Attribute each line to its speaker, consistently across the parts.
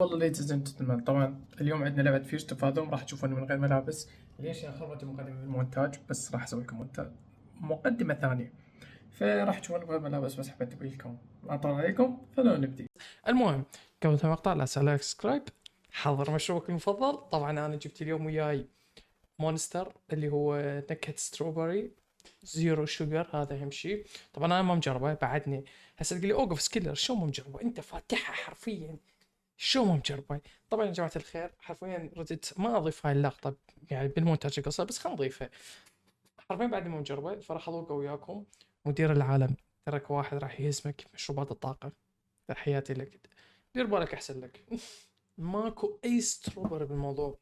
Speaker 1: والله ليديز اند جنتلمان، طبعا اليوم عندنا لعبة فيش تفاضل. راح تشوفوني من غير ملابس. ليش؟ يا خربت مقدمة المونتاج، بس راح اسوي لكم مقدمة ثانية. فراح تشوفوني بغير ملابس، بس حبيت اقول لكم اطلع عليكم. خلونا نبدي. المهم، قبل المقطع لا تنسى لايك سبسكرايب، حضر مشروبك المفضل. طبعا انا جبت اليوم وياي مونستر اللي هو نكهة ستروبري زيرو شوجر. هذا اهم شيء. طبعا انا ما مجربه بعدني. هسه تقول لي اوقف سكيلر، شو ما مجربه؟ انت فاتحها حرفيا، شو ما مجربه. طبعا يا جماعه الخير، حرفيا ردت ما اضيف هاي اللقطه يعني بالمونتاج القصه، بس خلينا نضيفها. حرفيا بعد ما مجربه، فراح اذوقه وياكم. مدير العالم، ترك واحد راح يهزمك مشروبات الطاقه. تحياتي لك، دير بالك احسن لك. ماكو اي ستروبر بالموضوع.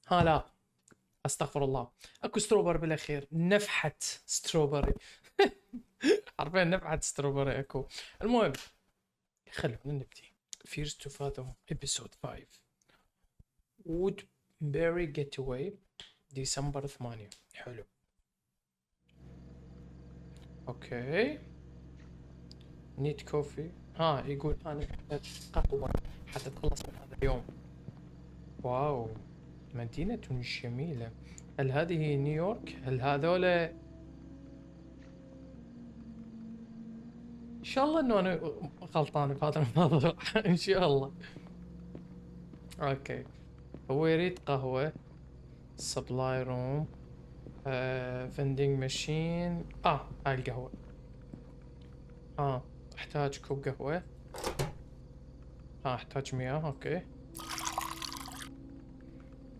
Speaker 1: ها لا، استغفر الله، اكو ستروبر بالاخير، نفحه ستروبري. حرفيا نفحه ستروبري اكو. المهم، خلونا نبدي. Fears to Fathom episode 5 Woodbury Getaway ديسمبر 8. حلو. اوكي، نيت كوفي. يقول انا محتاج قهوة حتى اتخلص من هذا اليوم. واو، مدينة جميلة. هل هذه نيويورك؟ هل هذولا؟ ان شاء الله انه انا غلطان بهذا الموضوع. ان شاء الله. اوكي، هو يريد قهوة. سبلاي روم، فندنج ماشين. هاي القهوة. احتاج كوب قهوة. احتاج مياه. اوكي.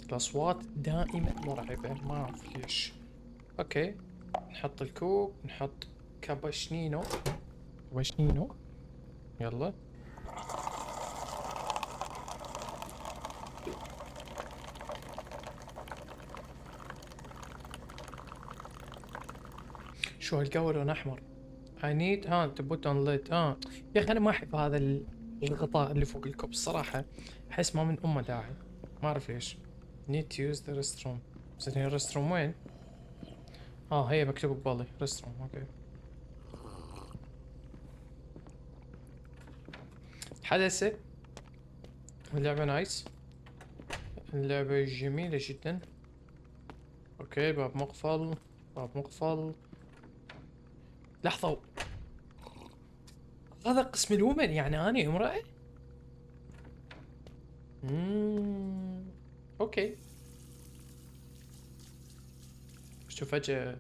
Speaker 1: الاصوات دائما مرعبة، ما اعرف ليش. اوكي، نحط الكوب، نحط كابشنينو. كابشنينو، يلا. شو هالقهوة لون احمر؟ I need to put on lid. يا اخي انا ما احب هذا الغطاء اللي فوق الكوب الصراحة. احس ما من امه داعي، ما اعرف ليش. need to use the restroom. زين الريستروم وين؟ هي مكتوب ببالي ريستروم. اوكي. حدث. اللعبة نايس، اللعبة جميلة جدا. اوكي، باب مقفل، باب مقفل. لحظة، هذا قسم الومن يعني أنا امرأة؟ اوكي. شوف فجأة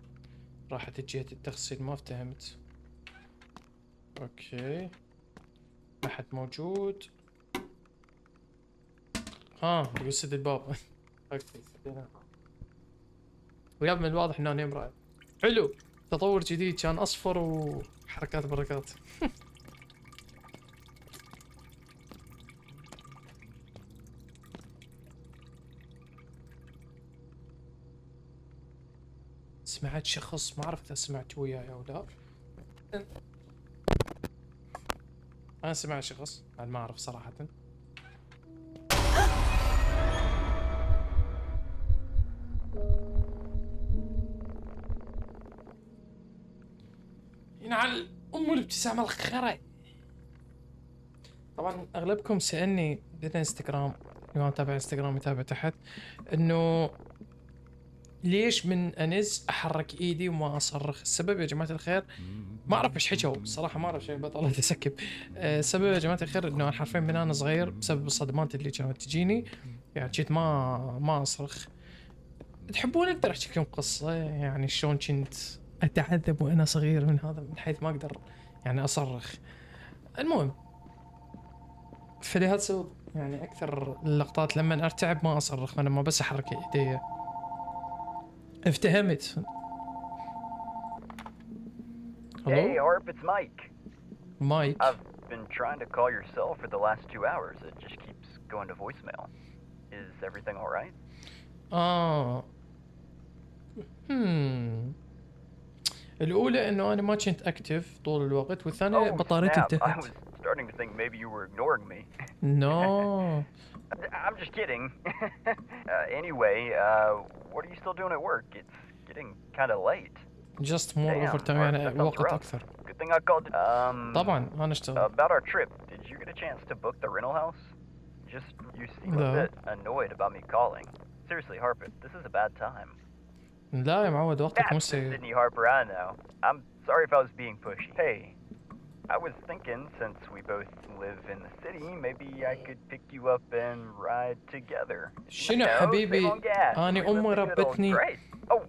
Speaker 1: راحت جهة التغسيل، ما افتهمت. اوكي، احد موجود؟ يقول سد الباب. اوكي، سدينا. وياب من الواضح ان انا امرأة. حلو، تطور جديد، كان اصفر وحركات بركات. سمعت شخص، ما اعرف اذا سمعت وياي او لا. انا سمعت شخص، بعد ما اعرف صراحة. ينعل ام الابتسامة الخرا. طبعا اغلبكم سألني بالانستغرام، اللي ما متابع انستغرام يتابع تحت، انه ليش من انز احرك ايدي وما اصرخ. السبب يا جماعة الخير، ما اعرف ايش حكوا الصراحة، ما اعرف شيء، بطلت اسكب. السبب يا جماعة الخير انه حرفيا من انا صغير بسبب الصدمات اللي كانت تجيني، يعني جيت ما اصرخ. تحبون اقدر احكي لكم قصة يعني شلون كنت اتعذب وانا صغير من هذا، من حيث ما اقدر يعني اصرخ. المهم، فلهذا السبب يعني اكثر اللقطات لما ارتعب ما اصرخ، انا ما بس احرك ايدي. افتهمت.
Speaker 2: Hey,
Speaker 1: الو
Speaker 2: Harp, it's Mike.
Speaker 1: مايك.
Speaker 2: I've been trying to call your cell for the last 2 hours. It just keeps going to voicemail. Is everything alright?
Speaker 1: اه الاولى انه انا ما كنت اكتف طول الوقت، والثانيه
Speaker 2: Oh,
Speaker 1: بطاريتي
Speaker 2: snap. I
Speaker 1: انتهت.
Speaker 2: was starting to think maybe you were ignoring me.
Speaker 1: نو.
Speaker 2: I'm just kidding. Anyway, what are you still doing at work? It's getting kind of late.
Speaker 3: just more
Speaker 2: Damn,
Speaker 3: overtime
Speaker 2: Mark,
Speaker 3: يعني
Speaker 2: that sounds
Speaker 3: وقت
Speaker 2: rough.
Speaker 3: أكثر.
Speaker 2: Good thing I called.
Speaker 3: طبعا أنا أشتغل.
Speaker 2: About our trip, did you get a chance to book the rental house? Just, you seem a
Speaker 3: لا
Speaker 2: bit annoyed about me calling. Seriously, Harper, this is a bad time.
Speaker 3: لا يا معود وقتك مو
Speaker 2: That's the
Speaker 3: سيء.
Speaker 2: Sydney Harper I know. I'm sorry if I was being pushy. Hey, I was thinking since we both live in the city, maybe I could pick you up and ride together.
Speaker 3: شنو
Speaker 2: Save on
Speaker 3: حبيبي
Speaker 2: gas.
Speaker 3: أنا
Speaker 2: Relive
Speaker 3: أمي
Speaker 2: the good old
Speaker 3: ربتني.
Speaker 2: days. Oh,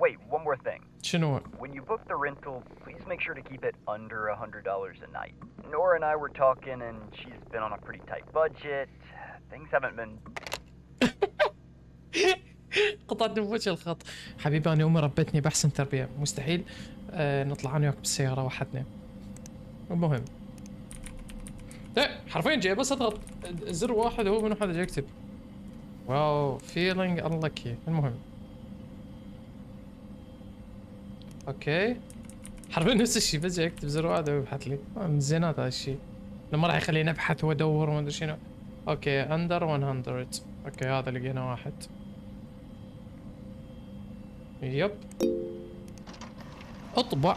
Speaker 2: wait, one more thing.
Speaker 3: شنو؟
Speaker 2: When you book the rental, please make sure to keep it under $100 a night. Nora and I were talking, and she's been on a pretty tight budget. Things haven't been.
Speaker 3: قطعتني بوجه الخط. حبيبي أنا أمي ربتني بأحسن تربية، مستحيل نطلع أنا وياك بالسيارة وحدنا. المهم لا حرفيا جاي بس اضغط زر واحد هو من واحد يكتب واو فيلينج انلكي. المهم اوكي حرفيا نفس الشيء بس جاي اكتب زر واحد هو يبحث لي من زينات هذا الشيء لما راح يخليني ابحث وادور وما ادري شنو. اوكي اندر 100. اوكي هذا لقينا واحد. يب اطبع.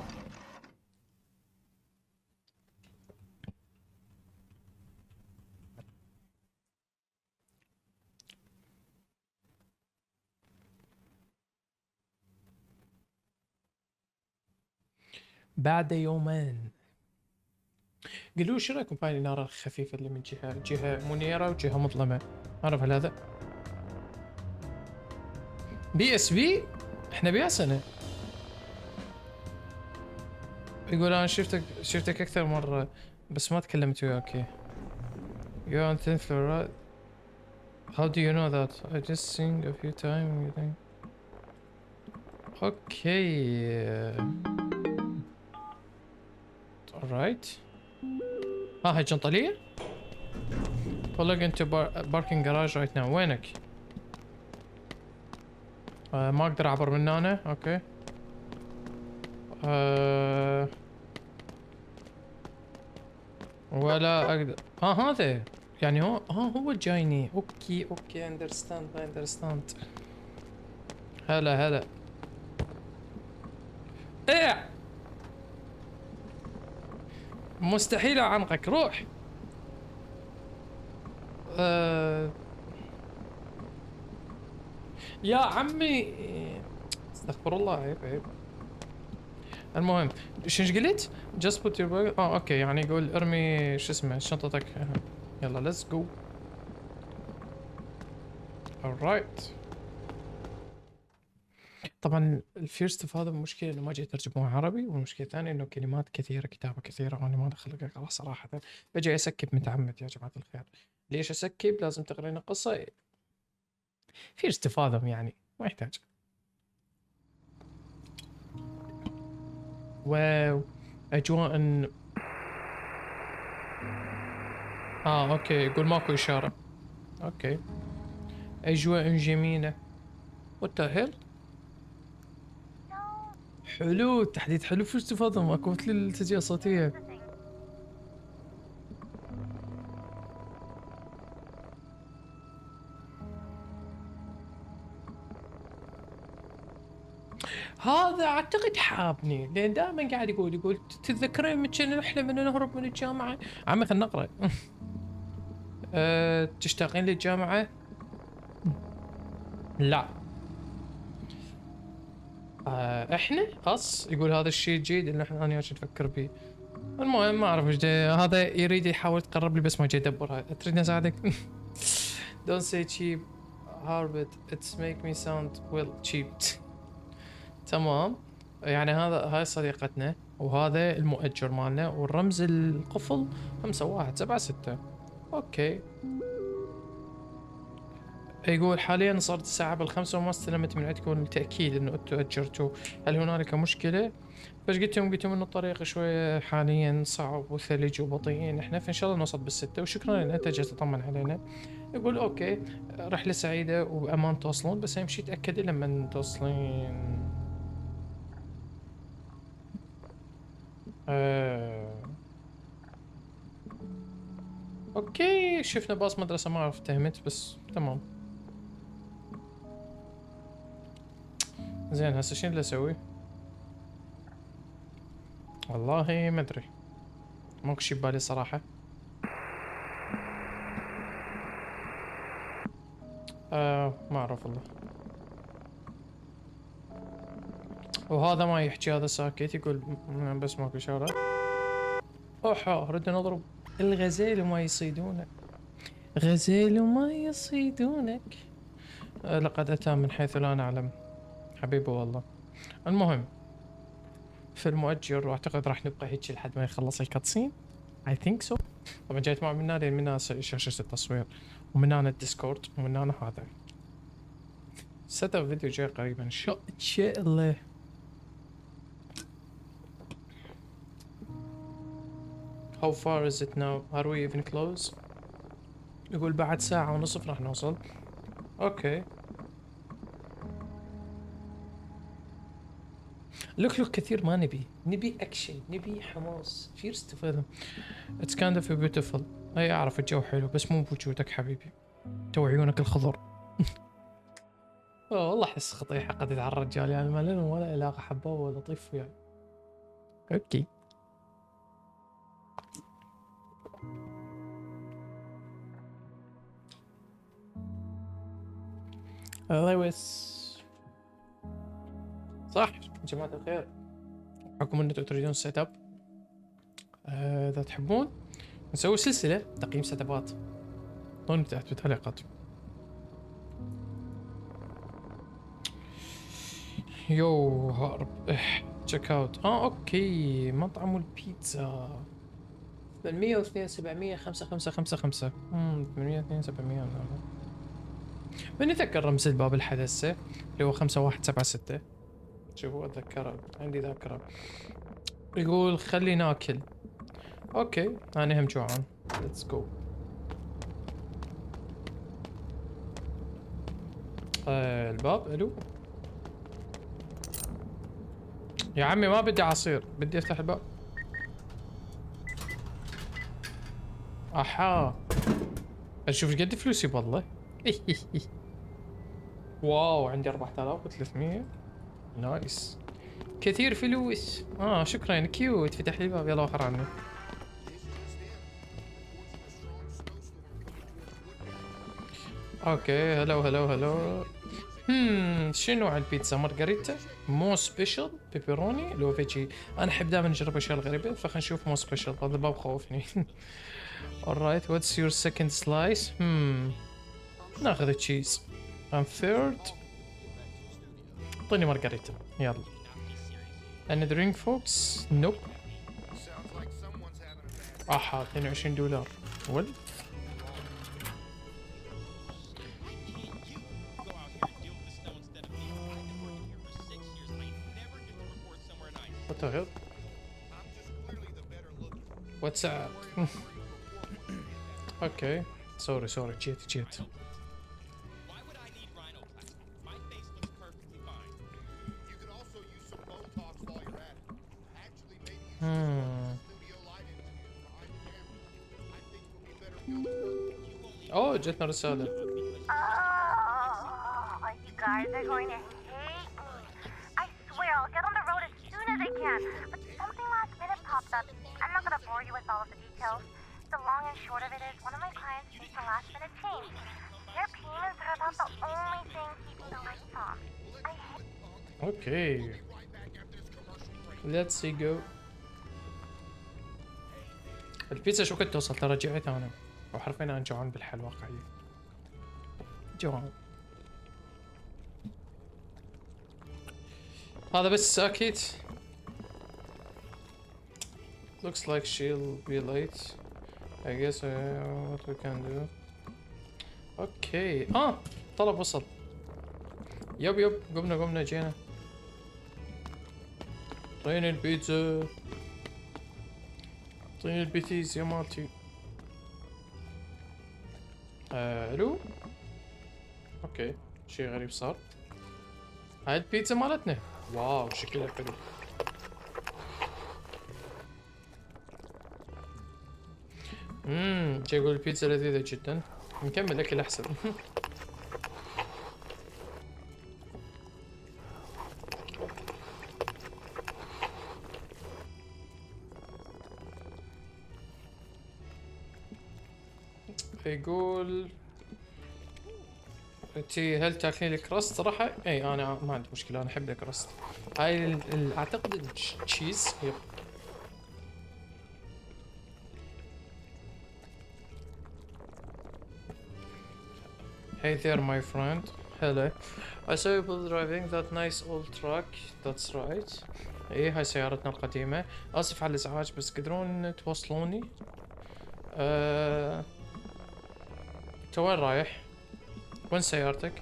Speaker 3: بعد يومين قالوا شو رايكم بهاي النار الخفيفة اللي من جهة منيرة وجهة مظلمة. عارف هل هذا بي اس بي؟ احنا بيا سنة. يقول انا شفتك اكثر مرة بس ما تكلمت وياك. You're on 10th floor, right? How do you know that? I just sing a few times you think. Okay. Alright. هاي الجنطة لي؟ Pulling into parking garage right now. وينك؟ ما اقدر اعبر من هنا. اوكي. ولا اقدر. هذا يعني هو جايني. اوكي اندرستاند. هلا ايه مستحيل اعنقك. روح. يا عمي استغفر الله. عيب. المهم شنش قلت؟ just put your bag. اوكي يعني يقول ارمي شو اسمه شنطتك. يلا let's go. alright. طبعا الفيرست هذا المشكلة انه ما جاي ترجموها عربي، والمشكلة الثانية انه كلمات كثيرة كتابة كثيرة وانا ما دخل اقرا صراحة. بجي اسكب متعمد يا جماعة الخير. ليش اسكب؟ لازم تقرين قصة فيرست هذا يعني ما يحتاج. واو اجواء. اوكي يقول ماكو اشارة. اوكي اجواء جميلة. وات ذا هيل. حلو التحديث حلو في استفاضة ماكو مثل التسجيل الصوتية. هذا اعتقد حابني لان دائما قاعد يقول تتذكرين من كنا نحلم ان نهرب من الجامعة. عمي خلنا نقرا. تشتاقين للجامعة؟ لا. احنا خاص يقول هذا الشيء الجديد اللي احنا انا وياك نفكر به. المهم ما اعرف ايش هذا يريد يحاول يتقرب لي بس ما جاي يدبرها. تريدني اساعدك؟ Don't say cheap Harvard it's make me sound well cheap. تمام يعني هاي صديقتنا وهذا المؤجر مالنا والرمز القفل 5176. اوكي يقول حاليا صارت الساعة بالخمسة وما استلمت من عندكم التأكيد انه انتم اجرتوا. هل هنالك مشكلة؟ فايش قلت لهم انه الطريق شوية حاليا صعب وثلج وبطيئين احنا فان شاء الله نوصل بالستة وشكرا ان انت جيت تطمن علينا. يقول اوكي رحلة سعيدة وبأمان توصلون بس اهم شي تأكدي لما توصلين. اوكي شفنا باص مدرسة ما اعرف فهمت بس تمام. زين هسه شنو اللي اسوي؟ والله ما ادري، ماكو شي ببالي صراحة. ما اعرف والله. وهذا ما يحكي، هذا ساكت يقول بس ماكو شغلة. اوحا رد نضرب الغزال وما يصيدونك، غزال وما يصيدونك. لقد اتى من حيث لا نعلم حبيبي والله. المهم في المؤجر، واعتقد راح نبقى هيك لحد ما يخلص الكاتسين. I think so. طبعا جيت مع من هنا لين من هنا شاشة التصوير، ومن هنا الديسكورد، ومن هنا هذا سيت اب فيديو جاي قريبا ان شاء الله. How far is it now? Are we even close? يقول بعد ساعة ونصف راح نوصل. اوكي. لوك كثير ما نبي اكشن، نبي حماس. فيرست فيلم اتس كايند اوف بيوتيفول. اي اعرف الجو حلو بس مو بوجودك حبيبي، تو عيونك الخضر. والله احس خطية حقدت على الرجال يعني، ما لنا ولا علاقة، حبوه ولا لطيف وياي. اوكي. الله يوس. صح يا جماعة الخير، بحكم ان انتم تريدون سيت اب، اذا تحبون نسوي سلسلة تقييم سيت ابات، ضوني تحت بالتعليقات. يو هارب تشيك اوت. اوكي مطعم البيتزا 802 700 5555. 802 700. من يذكر رمز الباب الحدثة اللي هو 5176. شوفوا اتذكره عندي ذاكرة. يقول خلي ناكل. اوكي انا هم جوعان، ليتس جو. الباب الو يا عمي، ما بدي عصير، بدي افتح الباب. احا اشوف ايش قد فلوسي والله. واو عندي 4300. نايس كثير فلوس. شكرا كيوت، فتح لي الباب. يلا وخر عني. اوكي هلو. شنو نوع البيتزا؟ مارغريتا، مو سبيشل، بيبروني، لو فيجي. انا احب دائما اجرب اشياء غريبه، فخلينا نشوف مو سبيشل. هذا الباب خوفني. alright what's your second slice؟ ناخذ التشيز. and third اعطيني مارغريتا يلا. and drink folks؟ nope. احا $22 ول. what the hell؟ what's up؟ اوكي سوري جيت. اوه جتنا رسالة.
Speaker 4: You guys are going to hate me. I swear I'll get on the road as soon as I can. But something last minute popped up. I'm not going to bore you with all of the details. The long and short of it is one of my clients faced a last minute change. Their payments are about the only thing keeping the lights on. I hate...
Speaker 3: Okay. Let's see go. البيتزا شو كنت توصل؟ ترى جعت انا، وحرفيا انا جوعان بالحال واقعية. جوعان. هذا بس ساكت. Looks like she'll be late. I guess what we can do. اوكي طلب وصل. يب قمنا جينا. طين البيتزا، طين البيتيز يا مالتي. الو. اوكي شيء غريب صار. هاي البيتزا مالتنا، واو شكلها حلو. جاي يقول البيتزا لذيذة جدا. نكمل اكل احسن. يقول انتي هل تاكلين الكراست؟ صراحة اي انا ما عندي مشكلة، انا احب الكراست. هاي اعتقد التشيز. يب. Hey there my friend. Hello. I saw you driving that nice old truck. That's right. ايه هاي سيارتنا القديمة. اسف على الازعاج بس تقدرون توصلوني؟ انت وين رايح؟ وين سيارتك؟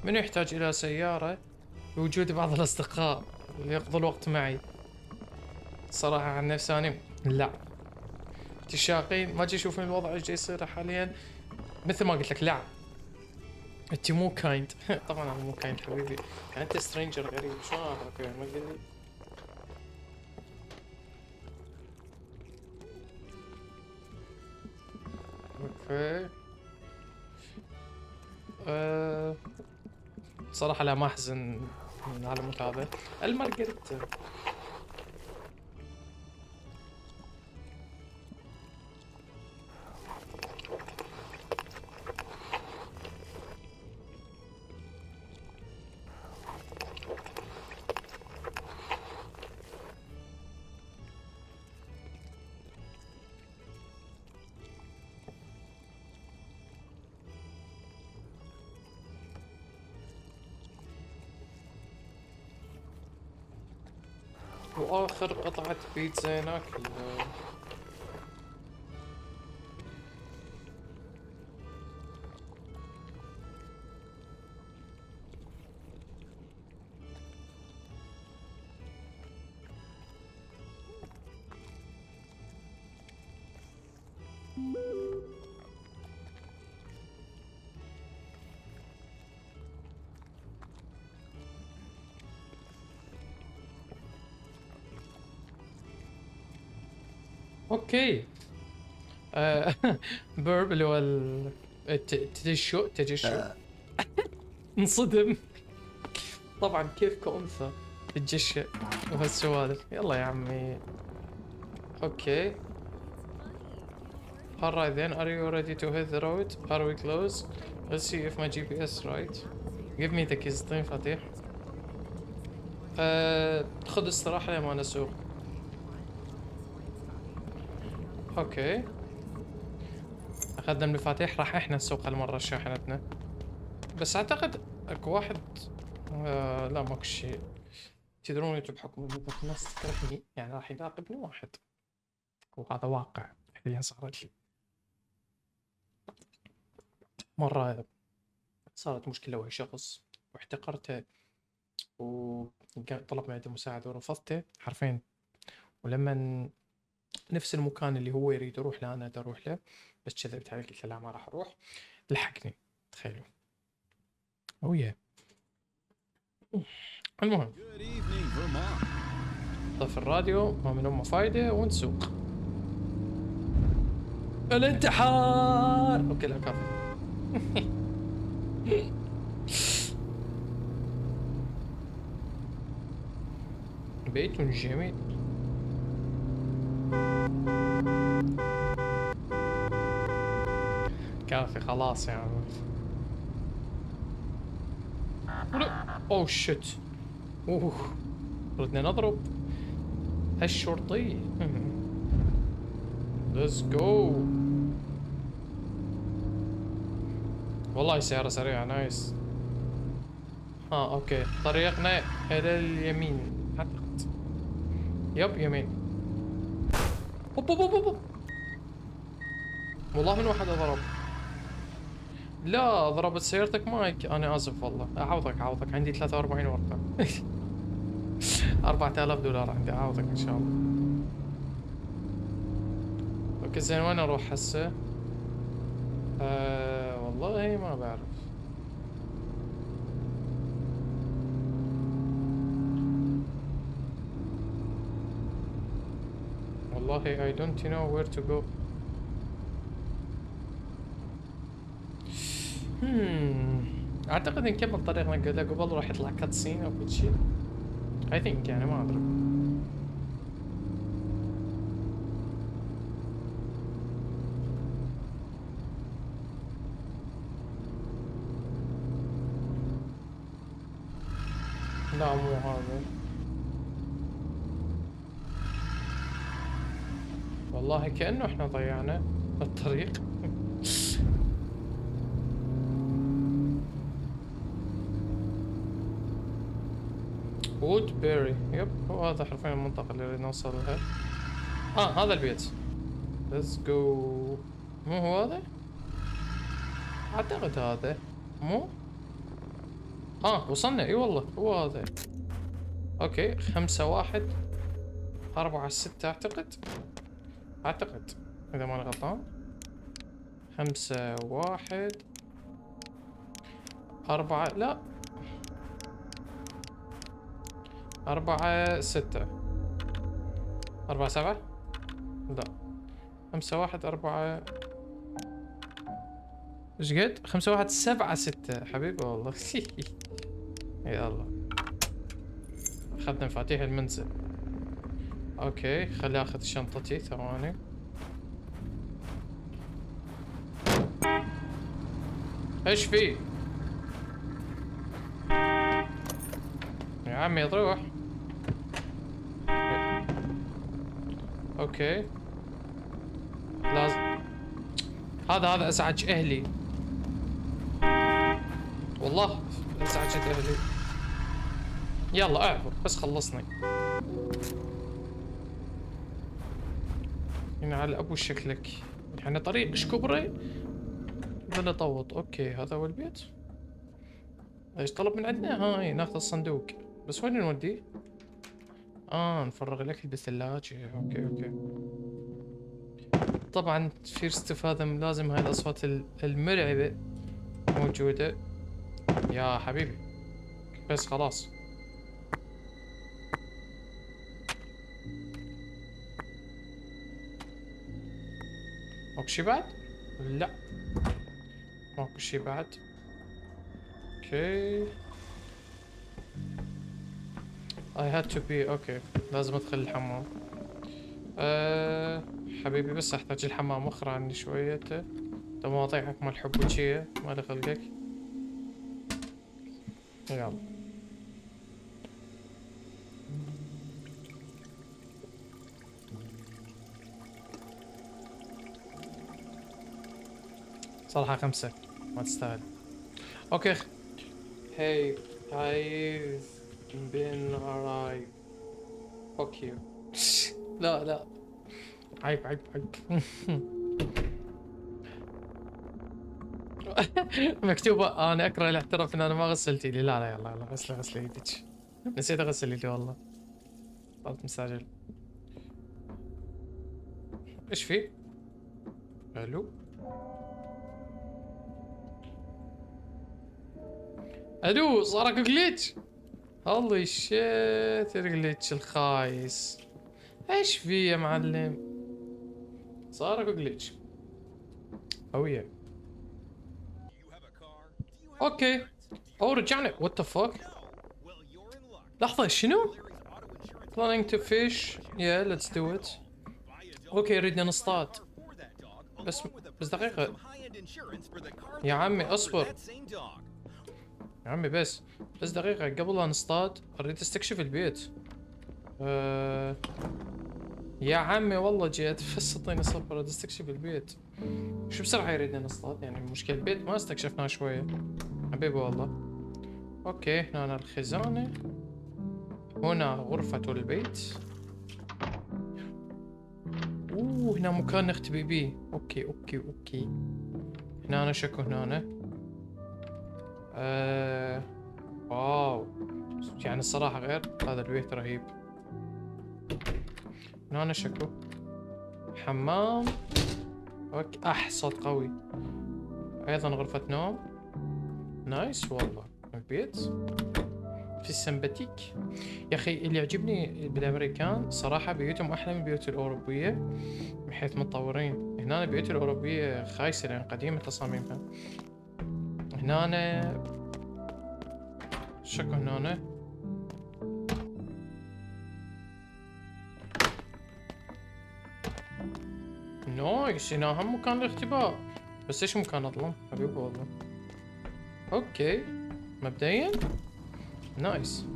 Speaker 3: من يحتاج الى سيارة بوجود بعض الاصدقاء يقضوا الوقت معي؟ صراحة عن نفسي أنا لا. تشاقين ما تشوفون الوضع ايش يصير حاليا؟ مثل ما قلت لك لا. انت مو كايند. طبعا انا مو كايند حبيبي، انت سترينجر غريب شلون اعرفك يعني ما قلت لي. اوكي. صراحة لا ما احزن على الموت هذا. المارغريتا. واخر قطعة بيتزا ناكلها. اوكي. بيرب اللي هو تجشؤ. انصدم. طبعا كيف كأنثى تتجشأ وهالسوالف. يلا يا عمي. اوكي. Alright then, are you ready to hit the road? Are we close? Let's see if my GPS right. Give me the keys. اعطيني مفاتيح. خذ استراحة لما انا اسوق. اوكي. اخذنا المفاتيح راح احنا نسوق هالمرة شاحنتنا. بس اعتقد اكو واحد لا ماكو شيء. تدرون انتم بحكم انه الناس تكرهني يعني راح يراقبني واحد. وهذا واقع فعليا صارت لي. مرة صارت مشكلة ويا شخص واحتقرته وطلب مني مساعدة ورفضته حرفيا. ولما نفس المكان اللي هو يريد يروح له انا اروح له بس كذبت عليه قلت له لا ما راح اروح. لحقني تخيلوا. اوه المهم طف الراديو ما من امه فايدة ونسوق. الانتحار. اوكي لا كفو. بيت جميل. كافي خلاص يا عم. اوه شت. اوه ردنا نضرب هالشرطي. ليتس جو. والله سيارة سريعة نايس. اوكي طريقنا الى اليمين اعتقد. يب يمين. اوب اوب اوب. والله من واحد ضرب. لا ضربت سيارتك مايك. انا اسف والله. اعوضك عندي 43 ورقة. 4000 دولار عندي. اعوضك ان شاء الله. اوكي زين وين اروح هسه؟ والله ما بعرف. والله I don't know where to go. اعتقد نكمل طريقنا قبل راح يطلع كاتسين او كل شيء. I think يعني ما ادري. لا مو هذا. والله كأنه احنا ضيعنا الطريق. وود بيري، يب هو هذا حرفيا المنطقة اللي نريد نوصل لها. هذا البيت. ليتس جو. مو هو هذا؟ اعتقد هذا. مو؟ وصلنا. اي والله هو هذا. اوكي 5-1-4-6 اعتقد اذا ماني غلطان. 5-1-4 لا 4-6 4-7 لا 5-1-4 ايش قد 5-1-7-6 حبيبي والله. يلا اخذنا مفاتيح المنزل. اوكي خلي اخذ شنطتي ثواني. ايش في يا عمي روح. اوكي لازم هذا ازعج اهلي والله ازعجت اهلي. يلا اعبر بس خلصني. هنا على ابو شكلك يعني طريق ايش كبره بلا طوط. اوكي هذا هو البيت. ايش طلب من عندنا؟ هاي ناخذ الصندوق بس وين نوديه؟ نفرغ الاكل بالثلاجة. اوكي طبعا في استفادة لازم هاي الاصوات المرعبة موجودة يا حبيبي. بس خلاص ماكو شي بعد؟ لا ماكو شي بعد. اوكي I had to be اوكي لازم ادخل الحمام. حبيبي بس احتاج الحمام وخر عني شوية. مواضيعك مال حب وشي ما خلقك. يلا صراحة 5 ما تستاهل. اوكي Hey I've been alright. Fuck you. لا عيب مكتوبة انا اكره الاعتراف ان انا ما غسلت ايدي. لا يلا غسلي ايدك. نسيت اغسل ايدي والله. طلعت مستعجل. ايش في؟ الو صارك جليتش. هولي شيت الجليتش الخايس. ايش في يا معلم؟ صارك جليتش. اويا اوكي رجعنا. وات ذا فاك لحظة شنو؟ planning to fish yeah let's do it. اوكي ردنا نصطاد بس دقيقة يا عمي اصبر يا عمي بس دقيقة قبل لا نصطاد اريد استكشف البيت. يا عمي والله جيت بس اعطيني صبر اريد استكشف البيت. شو بسرعة يريدنا نصطاد يعني المشكلة البيت ما استكشفناه شوية حبيبي والله. اوكي هنا الخزانة هنا غرفة البيت. هنا مكان نختبي بيه. اوكي هنا شكو هنا. واو يعني الصراحة غير هذا البيت رهيب. هنا شكو حمام. اوكي صوت قوي. ايضا غرفة نوم. نايس والله البيت في السمباتيك. يا اخي اللي يعجبني بالامريكان صراحة بيوتهم احلى من البيوت الاوروبية من حيث متطورين. هنا البيوت الاوروبية خايسة لان قديمة تصاميمها. هنا شكو هنا نايس. هنا هم مكان الاختباء بس ايش مكان اظلم حبيبي والله. اوكي مبدئيا نايس.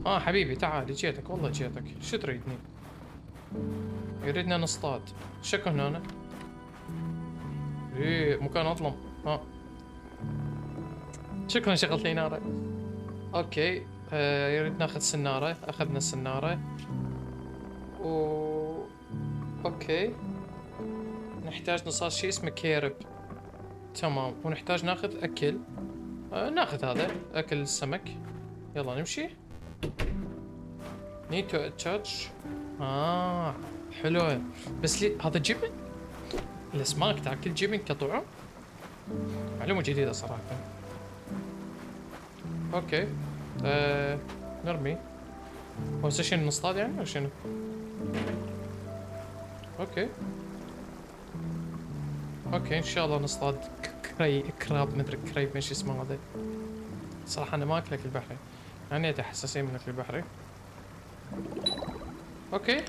Speaker 3: حبيبي تعال جيتك والله جيتك. شو تريدني؟ يريدنا نصطاد. شكو هنا. ايه مكان اظلم. شكرا شغلت لي نارة. اوكي يريد ناخذ سنارة. اخذنا السنارة. اوكي نحتاج نصاد شيء اسمه كيرب. تمام ونحتاج ناخذ اكل. ناخذ هذا اكل السمك. يلا نمشي. need to attach. حلوة. بس لي هذا جبن. الاسماك تاكل جبن كطعم. معلومة جديدة صراحة. اوكي نرمي. هو شنو نصطاد يعني ولا شنو؟ اوكي ان شاء الله نصطاد كراب مدري كريب ايش اسمه هذا. صراحة انا ما اكل اكل بحري. يعني حساسية من اكل البحري. اوكي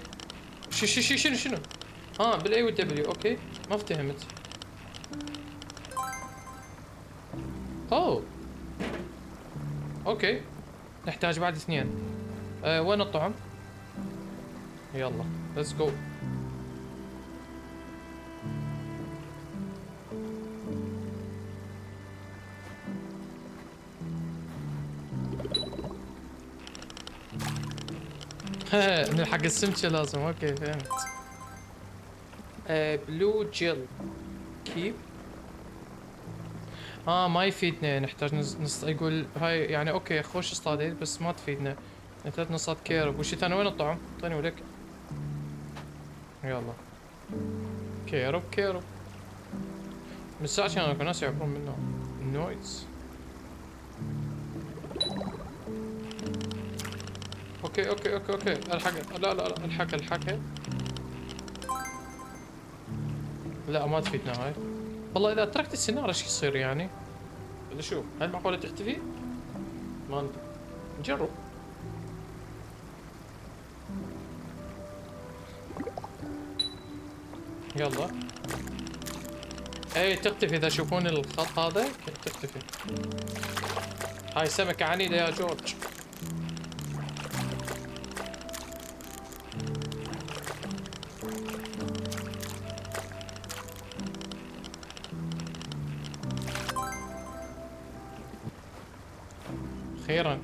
Speaker 3: شنو بالاي والدبليو. اوكي ما افتهمت. اوكي نحتاج بعد 2. وين الطعم؟ يلا ليتس جو. نلحق السمكة لازم. اوكي فهمت. بلو جيل كيب. ما يفيدنا. نحتاج يقول هاي يعني. اوكي خوش اصطاديت بس ما تفيدنا. نحتاج نصطاد كيرب. وشي ثاني وين الطعم؟ اعطيني ولك. يلا كيرب من ساعة كانوا ناس يعبرون منه. نويز. اوكي الحق. لا الحقها. لا ما تفيدنا هاي. والله اذا تركت السنارة ايش يصير يعني؟ ولا شو؟ هل معقولة تختفي؟ ما ندري. نجرب. يلا. اي تختفي اذا يشوفون الخط هذا تختفي. هاي سمكة عنيدة يا جورج. اخيرا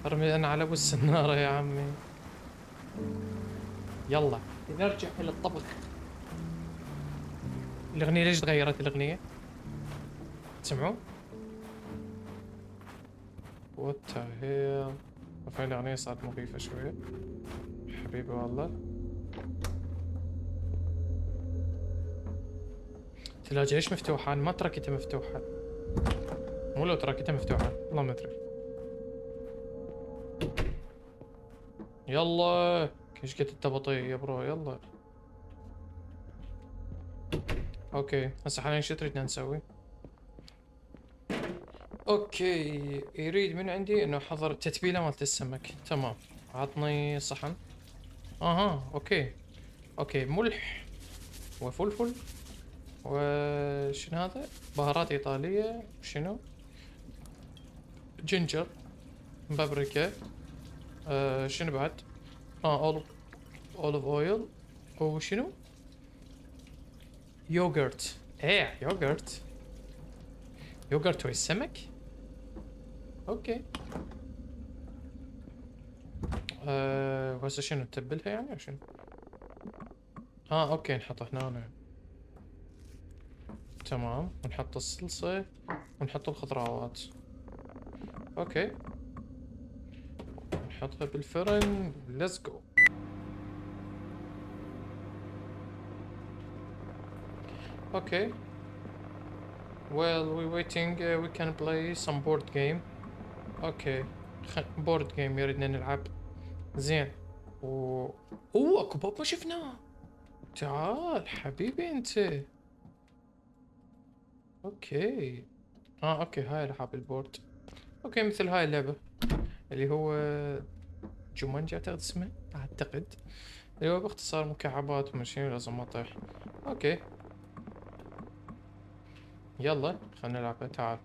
Speaker 3: ارمي انا على ابو السنارة يا عمي. يلا نرجع الى الطبخ. الاغنية ليش تغيرت الاغنية؟ تسمعون؟ وات ذا هيل. فعلا الاغنية صارت مخيفة شوية. حبيبي والله. الثلاجة ليش مفتوحة؟ انا ما تركتها مفتوحة. مو لو تركتها مفتوحة والله ما ادري. يلا ايش قد التبطيء يا برو. يلا اوكي هسه حاليا شو تريدنا نسوي؟ اوكي يريد من عندي انه احضر التتبيله مالت السمك. تمام عطني صحن. اوكي ملح وفلفل وشنو هذا؟ بهارات ايطاليه. شنو؟ جنجر بابريكا. شنو بعد؟ اوليف اويل. وشنو؟ يوغرت. يوغرت والسمك. اوكي وهسه شنو نتبلها يعني او شنو؟ اوكي نحطه هنا. تمام ونحط الصلصة ونحط الخضروات. اوكي نحطها بالفرن. ليتس جو. اوكي while we waiting we can play some board game. اوكي بورد جيم يريدنا نلعب. زين اكو باب ما شفناه. تعال حبيبي انت. اوكي اوكي هاي العاب البورد. اوكي مثل هاي اللعبة اللي هو جومانجي اعتقد اسمه. اللي هو باختصار مكعبات وماشي لازم اطيح. اوكي يلا خلنا نلعب. تعال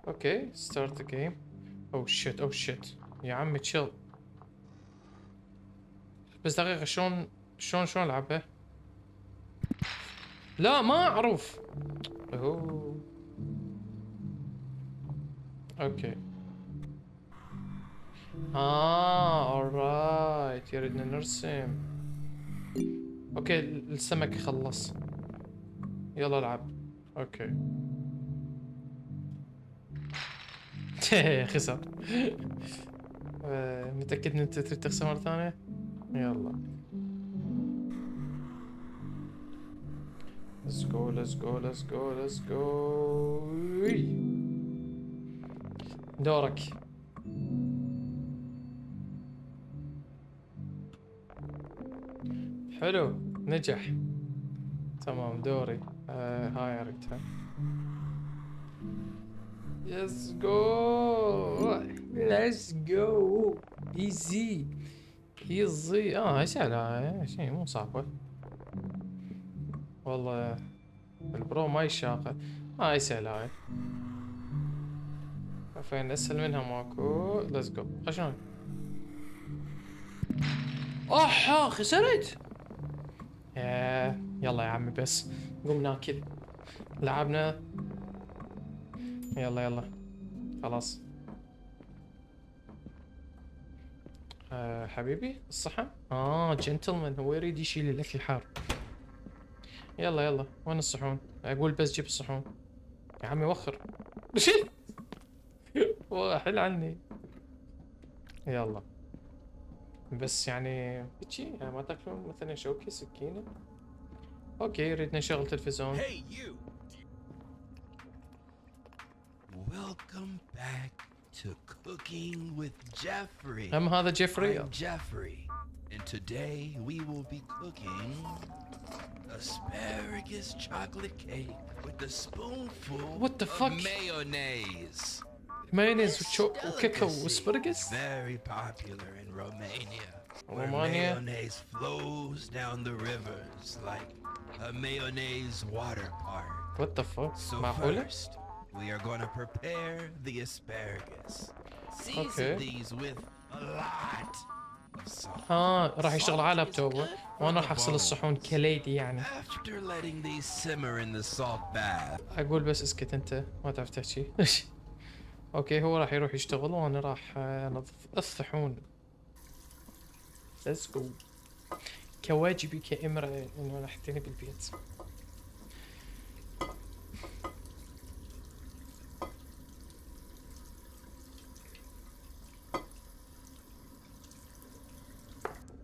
Speaker 3: اوكي ستارت جيم. او شيت او شيت يا عمي تشيل. بس دقيقة شلون العبها؟ لا ما اعرف. اوه اوكي. alright يريدنا نرسم. اوكي السمك خلص. يلا العب. اوكي. خسر. متأكد ان انت تريد تخسر مرة ثانية؟ يلا. let's go let's go let's go let's go. دورك. حلو نجح. تمام دوري. هاي عرفتها. let's go let's go easy easy. هاي سهلة هاي شي مو صعبة والله. البرو ما يشاقة. هاي سهلة هاي. فين اسهل منها ماكو. let's go. شلون؟ خسرت. يلا يا عمي بس قوم ناكل. لعبنا. يلا خلاص. حبيبي الصحن. جنتلمان هو يريد يشيل الاكل الحار. يلا وين الصحون؟ اقول بس جيب الصحون. يا عمي وخر. حل عني. يلا بس يعني ما تاكلون مثلا شوكة سكينة؟ اوكي يريدنا نشغل تلفزيون.
Speaker 5: Hey, you! Welcome back to Cooking with Jeffrey.
Speaker 3: هذا جيفري.
Speaker 5: I'm Jeffrey, and today we will be cooking asparagus chocolate cake with a spoonful
Speaker 3: What the fuck?
Speaker 5: of mayonnaise.
Speaker 3: مايونيز وكيكة واسبرغس.
Speaker 5: Very popular in Romania. Where
Speaker 3: Romania?
Speaker 5: mayonnaise flows down the rivers like a mayonnaise water park.
Speaker 3: What the fuck؟
Speaker 5: So
Speaker 3: معقولة؟
Speaker 5: first, we are going to prepare the asparagus. Season
Speaker 3: Okay.
Speaker 5: these with a lot of salt.
Speaker 3: راح يشتغل على لابتوبه وانا راح اغسل الصحون كليدي يعني.
Speaker 5: After letting these simmer in the salt bath,
Speaker 3: اقول بس اسكت انت ما تعرف تحكي. اوكي هو راح يروح يشتغل وانا راح انظف الصحون. let's go. كواجبي كامرأة انه انا احتني بالبيت.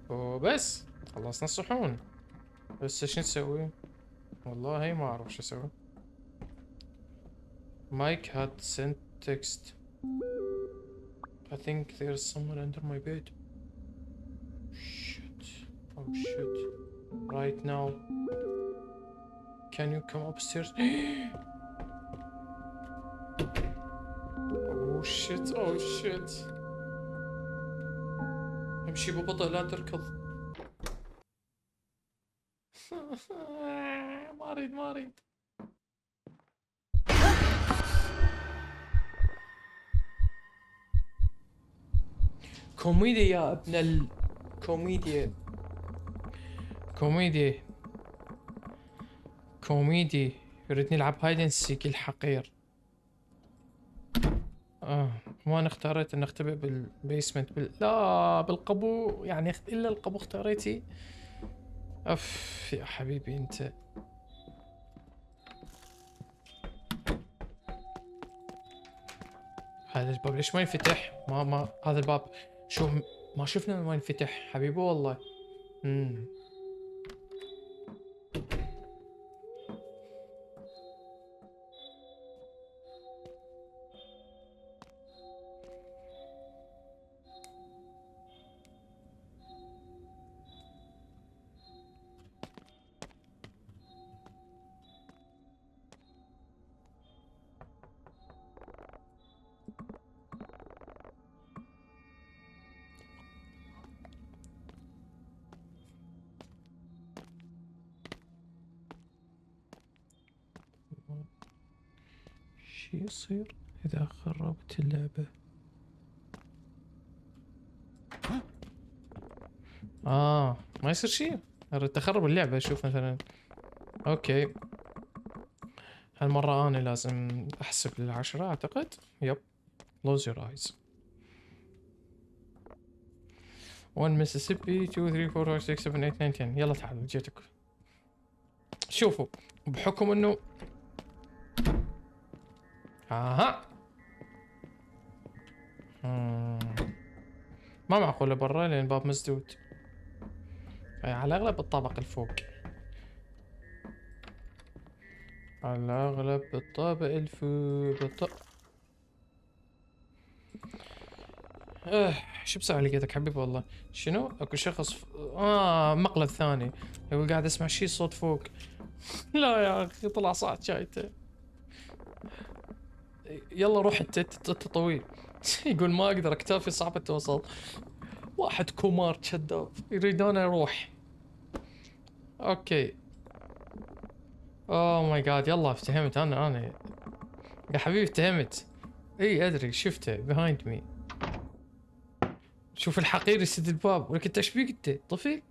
Speaker 3: وبس خلصنا الصحون. بس ايش نسوي؟ والله ما اعرف شو اسوي. Mike had sent text. I think there's someone under my bed. Shit. Oh shit. Right now. Can you come upstairs? Oh shit. Oh shit. امشي ببطء لا تركض. ما اريد. كوميديا يا ابن كوميديا. يريدني العب هايدن سيك الحقير. وانا اختاريت ان اختبئ بالبيسمنت لا بالقبو يعني الا القبو اختاريتي. يا حبيبي انت. هذا الباب ليش ما ينفتح؟ ما هذا الباب شو ما شفنا ما ينفتح حبيبي والله. شي يصير اذا خربت اللعبة. ما يصير شيء. اريد تخرب اللعبة. شوف مثلا. اوكي. هالمرة انا لازم احسب لل10 اعتقد. يب. close your eyes. 1 ميسيسيبي 2 3 4 5 6 7 8 9 10. يلا تعالوا جيتك. شوفوا بحكم انه اها ما معقولة برا لان الباب مسدود. على الاغلب بالطابق الفوق. على الاغلب بالطابق الفوق شو بسوي لقيتك حبيبي والله. شنو اكو شخص مقلب ثاني. يقول قاعد اسمع شي صوت فوق. لا يا اخي طلع صعد شايته. يلا روح انت طويل. يقول ما اقدر اكتافي صعبة توصل. واحد كومار كذاب يريد انا اروح. اوكي. اوه ماي جاد يلا افتهمت انا يا حبيبي افتهمت. اي ادري شفته behind me. شوف الحقير يسد الباب ولكن انت ايش بيك انت طفل؟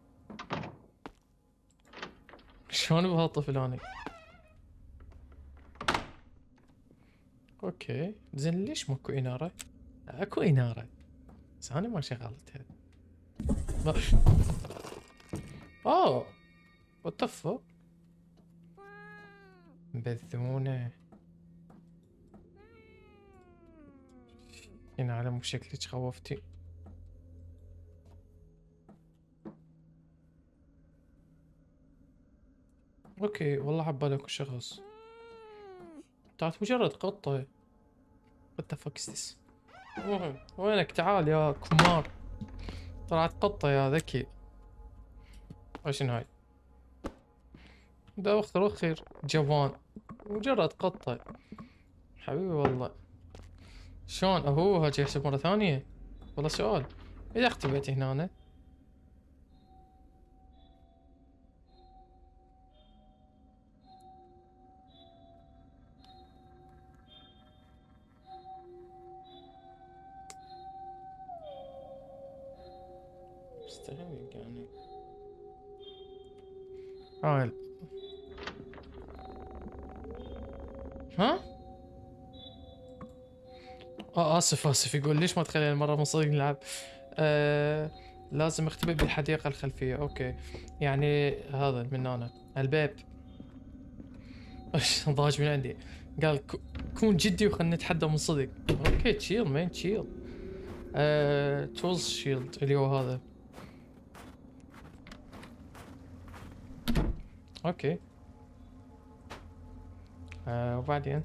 Speaker 3: شلون بهالطفل اني؟ اوكي زين ليش ماكو انارة؟ اكو انارة بس انا ما شغلتها. وات ذا فك؟ مبذونة. هنا على مو شكلك خوفتي. اوكي والله عبالك شخص. طلعت مجرد قطة. what the fuck is this؟ وينك تعال يا كمار. طلعت قطة يا ذكي. وشن هاي؟ ده وخر جوان. مجرد قطة حبيبي والله. شلون هاجي يحسب مرة ثانية؟ والله سؤال. اذا اختبأت هنا مستهويك يعني. ها؟ اسف يقول ليش ما تخلي المرة من صدق نلعب. لازم اختبئ بالحديقة الخلفية. اوكي يعني هذا من هنا الباب. ضاج من عندي. قال كون جدي وخلنا نتحدى من صدق. اوكي تشيل مين تشيل. تولز شيلد اللي هو هذا. اوكي وبعدين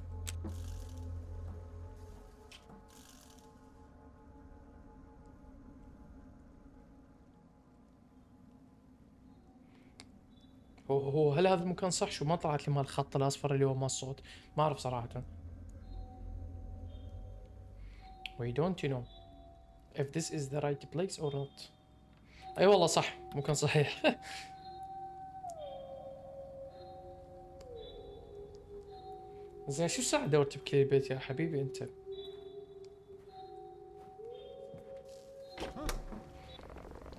Speaker 3: هو هل هذا المكان صح؟ شو ما طلعت لي مال الخط الاصفر اللي هو مال الصوت. ما اعرف صراحة. We don't know if this is the right place or not. اي والله صح مكان صحيح. زين شو الساعة دورت بكل البيت يا حبيبي انت؟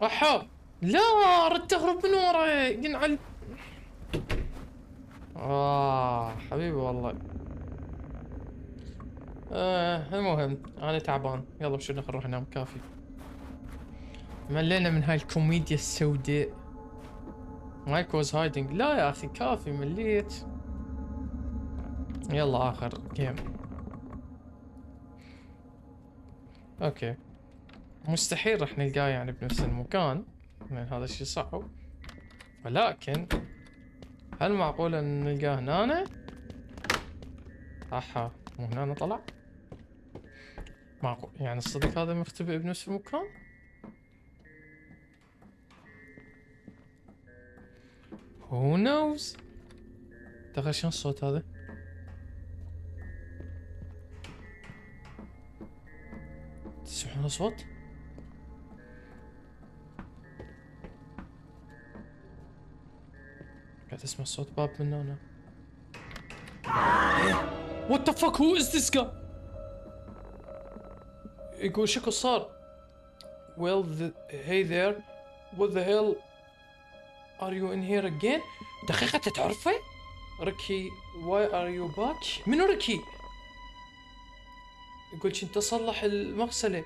Speaker 3: احا لا ردت اهرب من ورا ينعل. حبيبي والله. المهم انا تعبان. يلا بشو نروح ننام كافي. ملينا من هاي الكوميديا السوداء. مايك واز هايدنج. لا يا اخي كافي مليت. يلا اخر جيم. اوكي مستحيل رح نلقاه يعني بنفس المكان لان هذا الشيء صعب. ولكن هل معقول ان نلقاه هنا؟ احا مو هنا طلع؟ معقول يعني الصديق هذا مختبئ بنفس المكان؟ Who knows؟ دخل شنو الصوت هذا؟ تسمعون الصوت؟ قاعد اسمع صوت باب من هنا. What the fuck who is this guy؟ يقول شكو صار. Well hey there, what the hell are you in here again? دقيقة تعرفه؟ ريكي why are you back؟ منو ريكي؟ يقول كنت اصلح المغسلة.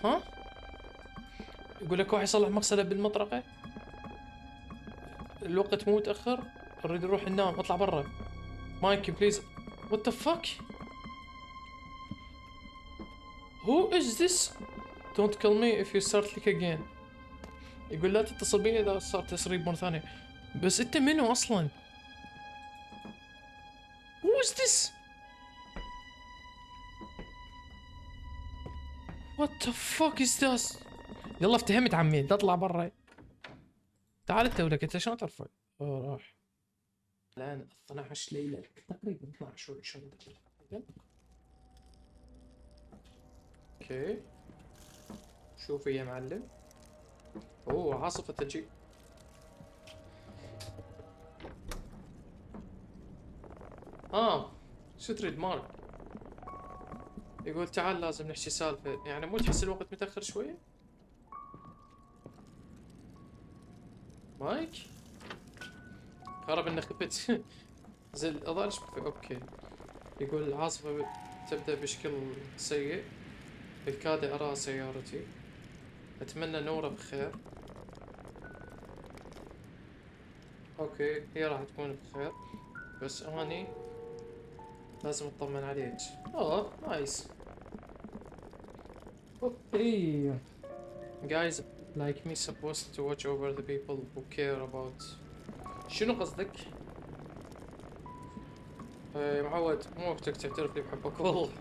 Speaker 3: ها؟ يقول لك واحد يصلح مغسلة بالمطرقة؟ الوقت مو متأخر، اريد اروح انام، اطلع برا. مايكي بليز. What the fuck؟ Who is this؟ Don't call me if you start like again. يقول لا تتصل بي اذا صار تسريب مرة ثانية. بس انت منو اصلا؟ Who is this؟ What the fuck is this؟ يلا افتهمت عمي، تطلع برا. تعال انت ولك، انت شلون تعرفه؟ راح. الان 12 ليلة تقريبا 12 20 دقيقة. اوكي. شوف يا معلم. اوه عاصفة تجي. شو تريد مارك؟ يقول تعال لازم نحكي سالفة، يعني مو تحس الوقت متأخر شوية؟ مايك؟ خرب انه خفت. زين الأضاءة ليش مخفية؟ اوكي. يقول العاصفة تبدأ بشكل سيء، بالكاد أرى سيارتي، أتمنى نورة بخير. اوكي هي راح تكون بخير، بس اني لازم اطمن عليك. نايس. اوكي. Guys like me supposed to watch over the people who care about. شنو قصدك؟ معود مو وقتك تعترف لي بحبك والله.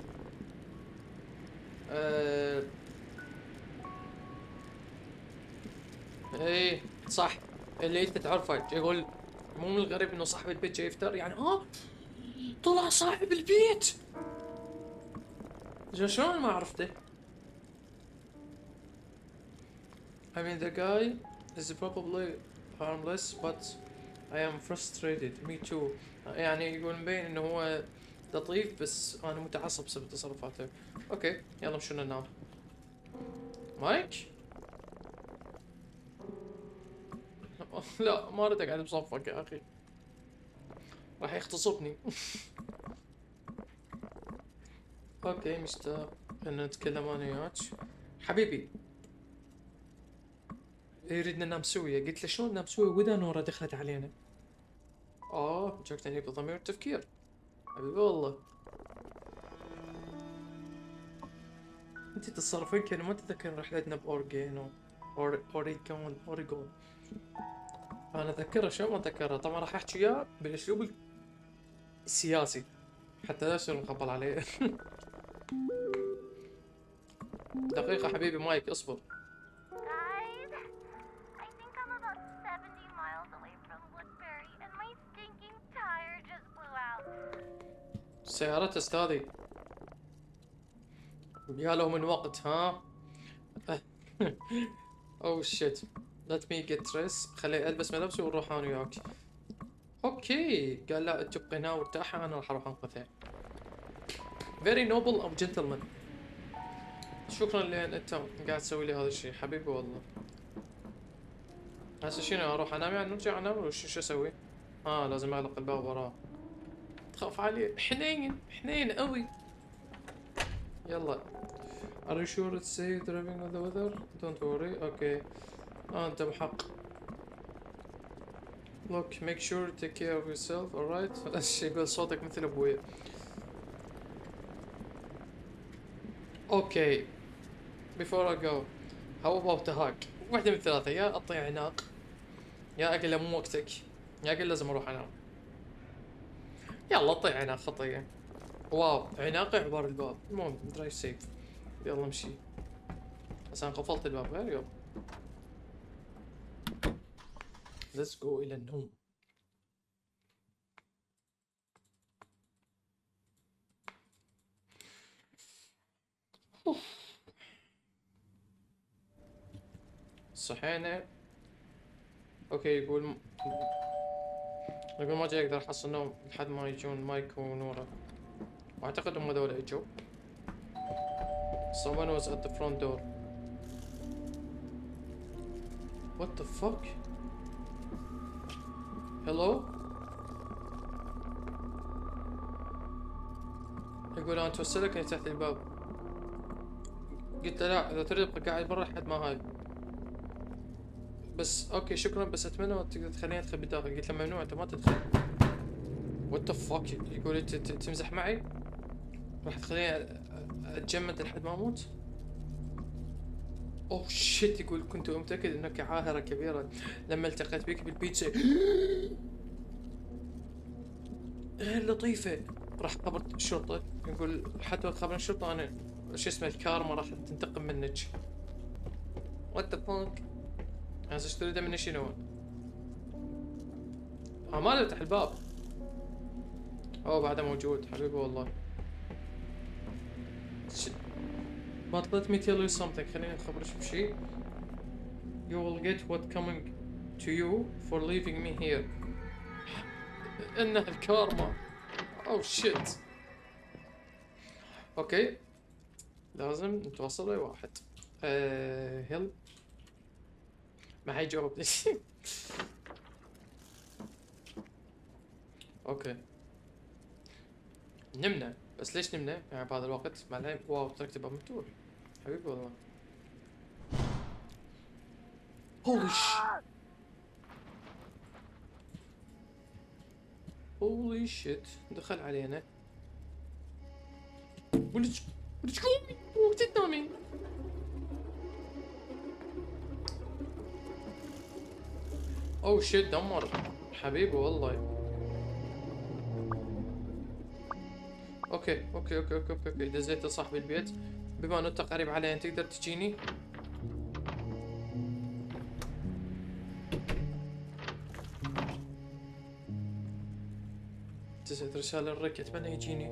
Speaker 3: ايه صح، اللي انت تعرفه. يقول مو من الغريب انه صاحب البيت جاي يفتر، يعني طلع صاحب البيت. شلون ما عرفته؟ I mean the guy is probably harmless but I am frustrated. Me too. يعني يقول مبين انه هو لطيف بس انا متعصب بسبب تصرفاته. اوكي يلا مشونا ننام. مايك؟ لا ما اريد اقعد بصفك يا اخي، راح يغتصبني. اوكي مشتاق ان نتكلم انا وياك حبيبي. يريدنا ننام سوية. قلت له شلون ننام سوية واذا نورة دخلت علينا؟ جاكتني بضمير التفكير حبيبي والله. انت تتصرفين كأنه ما تتذكر رحلتنا بأورجين أوريغون. انا اتذكرها، شو ما اتذكرها. طبعا راح احكي وياه بالاسلوب السياسي حتى لا يصير نخبل عليه. دقيقة حبيبي مايك اصبر.
Speaker 4: Guys, I think I'm about 70 miles away from Woodbury and my stinking tire just blew out.
Speaker 3: سيارة استاذي يا له من وقت ها. اوه شيت. let me get dressed. خلي البس ملابسي ونروح انا وياك. اوكي قال لا تبقي هنا وارتاحي، انا راح اروح انقذها. very noble of gentleman. شكرا لان انت قاعد تسوي لي هذا الشيء حبيبي والله. هسه شنو اروح انام يعني نرجع انام ولا شو اسوي؟ لازم اغلق الباب وراه. تخاف علي؟ حنين قوي. يلا. Are you sure it's safe driving with the weather? Don't worry. Okay. انت محق. Look, make sure to take care of yourself, alright? يقول صوتك مثل ابويا. Okay. Before I go, how about the hug? واحدة من ثلاثة، يا اعطي عناق، يا اقول له مو وقتك، يا اقول لازم اروح انام. يلا اعطي عناق خطية. واو عناقي عبار الباب. المهم درايف سيف. يلا امشي. بس انا قفلت الباب غير يلا. Let's go الى النوم. صحينا. اوكي يقول ما جاي اقدر احصل نوم لحد ما يجون مايك ونورة، واعتقد هم هذول اجوا. Someone was at the front door. What the fuck? Hello? يقول انا توصلك اني تحت الباب. قلت له لا، اذا تريد ابقى قاعد برا لحد ما هاي. بس اوكي شكرا، بس اتمنى تقدر تخليني ادخل بالداخل. قلت له ممنوع، انت ما تدخل. وات ذا فاك؟ يقول انت تمزح معي؟ راح تخليني اتجمد لحد ما اموت؟ اوه شيت. يقول كنت متاكد انك عاهره كبيره لما التقيت بك بالبيتزا. غير لطيفه. راح خبرت الشرطه. يقول حتى لو خبرنا الشرطه انا شو اسمه الكارما راح تنتقم منك. وات ذا فاك؟ هسه ايش تريده مني شنو؟ ما افتح الباب. اوه بعده موجود حبيبي والله. But let me tell you something. خليني اخبرك بشيء. You will get what coming to you for leaving me here. انها الكارما. Oh shit. اوكي لازم نتوصل لواحد. هيل ما حيجاوب لي. اوكي نمنا. بس ليش نمنا يعني بهذا الوقت؟ مع العلم واو تركت الباب مفتوح حبيبي والله. هولي شيت دخل علينا. وليش قومي وقت تنامين؟ اوه شيت دمر حبيبي والله. اوكي دزيت لصاحب البيت. بما انه انت قريب علي تقدر تجيني؟ دزيت رسالة لريك اتمنى يجيني،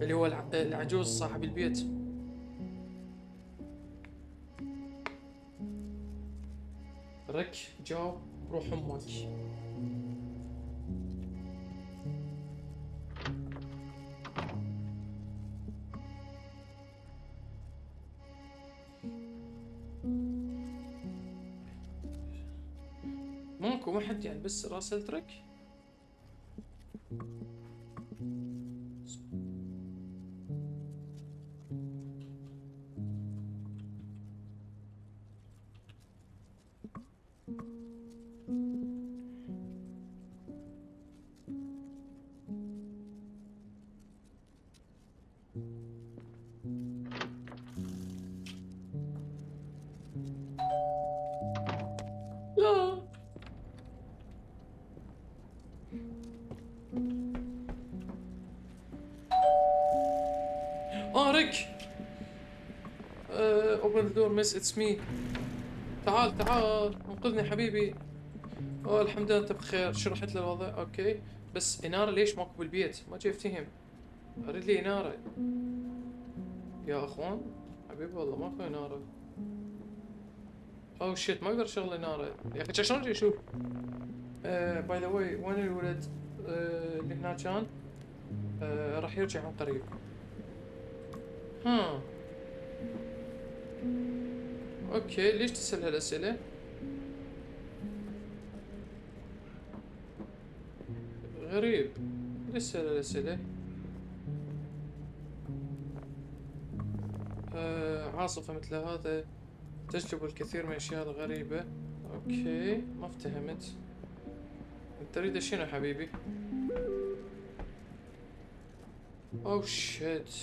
Speaker 3: اللي هو العجوز صاحب البيت. ريك جاوب روح امك. ماكو ما حد يعني بس راسلت ريك. لا ريك. open the door miss it's me. تعال انقذني حبيبي. الحمد لله انت بخير. شرحت له الوضع اوكي. بس انارة ليش ماكو بالبيت؟ ما جاي افتهم. اريد لي انارة يا اخوان حبيبي والله ماكو انارة. اوه شيت ما اقدر اشغل انارة يا اخي. شلون جاي اشوف؟ باي ذا واي وين الولد اللي هناك كان؟ راح يرجع عن قريب. ها اوكي ليش تسأل هالاسئلة؟ غريب ليش تسأل هالاسئلة؟ عاصفة مثل هذا تجلب الكثير من الاشياء الغريبة. اوكي ما افتهمت. انت تريد شنو حبيبي؟ اوه شيت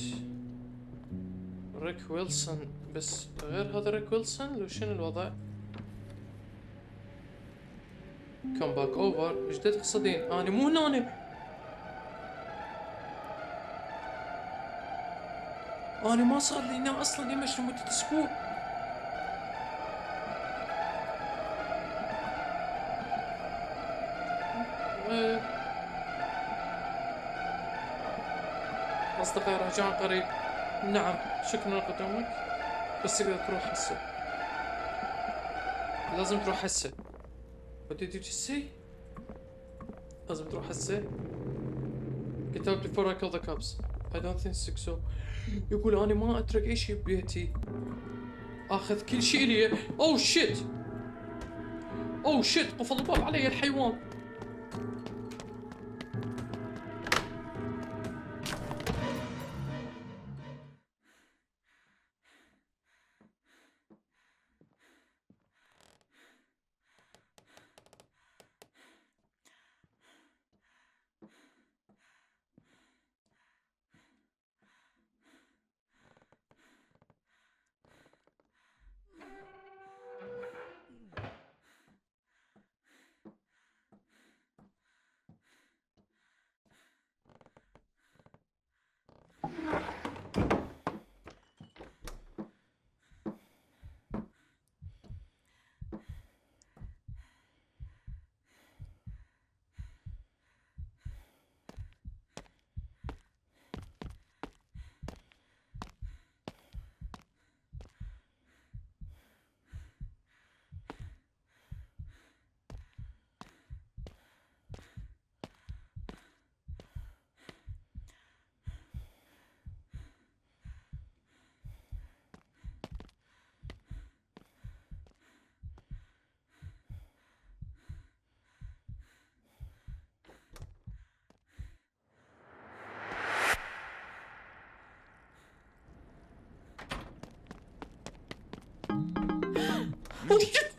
Speaker 3: ريك ويلسون. بس غير هذا ريك ويلسون لو شنو الوضع؟ كم باك اوفر. ايش تقصدين؟ انا مو هنا. انا ما صار لي هنا اصلا يمشي لمدة اسبوع. اصدقائي راجعين قريب. نعم شكرا لقدومك. بس تقدر تروح هسه. لازم تروح هسه. What did you just say؟ لازم تروح هسه. Get out before I call the cops. I don't think so. يقول انا ما اترك اي شيء ببيتي، اخذ كل شيء لي. اوه شيت، اوه شيت، قفل الباب علي الحيوان. اوه شيت،